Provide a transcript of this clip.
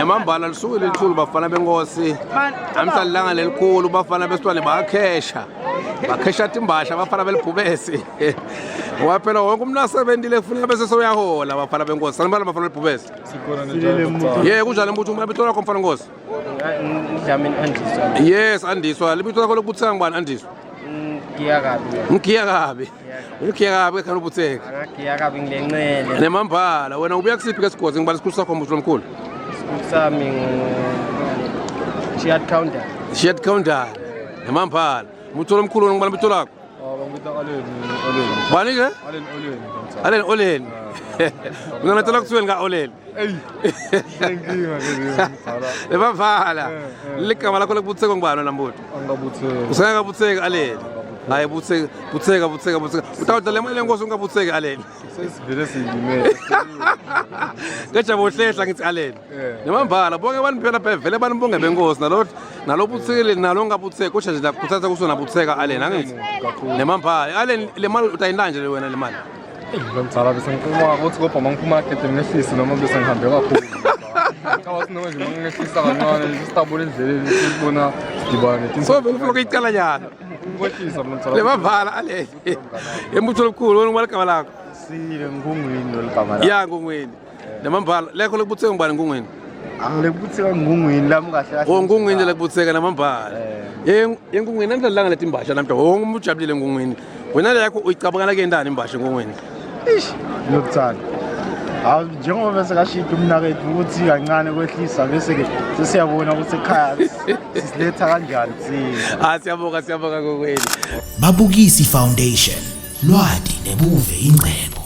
Nemambala lisuke lelikhulu bafana benkosi. Namhlalanga lelikhulu bafana besitwane bakhesha. Bakhesha timbasha bafana belibhubesi. Waphela wonke umuntu asebenzile kufuneka bese soyahola bafana benkosi. Sanibala bafana belibhubesi. Yeah, kunjalo mbuthi umabito lakho mfana Nkosi. Jamin Andiswa. Yes, Andiswa. Libito lakho lokubutheka ngubani Andiswa? Ngiya kabi. Ngiya kabi khona ubutheka. Ngiya kabi ngilencele. Nemambala wena ubuya kusiphi ke sigodzi ngibala isikhulu sakho mbuthi omkhulu? Sami Shiat Counter. Shiat Counter. Nemambala. Mbuthi omkhulu ngibala libito lakho? Ngibita Olen. Bani ke? Olen. Mina ngithola kusuweni ka Olen. Nginkinga ke. Nemambala. Ligama lakho lokubutheka ngubani nambuthi? Angabutheka. Usengakabutheka Aleni. Hayi butheka. Utawudla le mali lenkosi ungabutheki Aleni. Sesivele siyimele. Ngejabo hlehla ngithi Aleni. Nemambala bonke abantu phela bevele banibonge benkosi nalo buthekile nalo ngabutheka kusho nje kuthatha kusona butheka Aleni angithi. Nemambala Aleni le mali utayinanje wena le mali. Ngimtsala bese ngiphuma ukuthi kopha mangiphuma market ngehlisi noma bese ngihambe kakhulu. Kawathi noma nje mangehlisa kancane istabule endleleni sibona ngibane tinso. So vele ufuna ukuyicala nyana. Ngikwehlisa mtsala. Nemambala Aleni. Embutho lokukhulu wena ngibala lakho. Sile ngungwini loligama la. Ya ngungwini. Nemambala lekho lokubutheka ngubani ngungwini? Angilekubutheka ngungwini lami kahle. Oh ngungwini lokubutheka namambala. Ngungwini andlalanga letimbasha namhla wonke umuntu ujabulile ngungwini. Wena le yakho uyicabangela ke ndani imbasha ngungwini? Lokuthanda. Hawu njengoba bese kashida umnakethu ukuthi kancane kwehlisa bese ke sesiyabona ukuthi ekhaya siletha kanjani thina. Siyabonga ngungwini. Mabukisi Foundation. Lwadi nebuve ingcebo.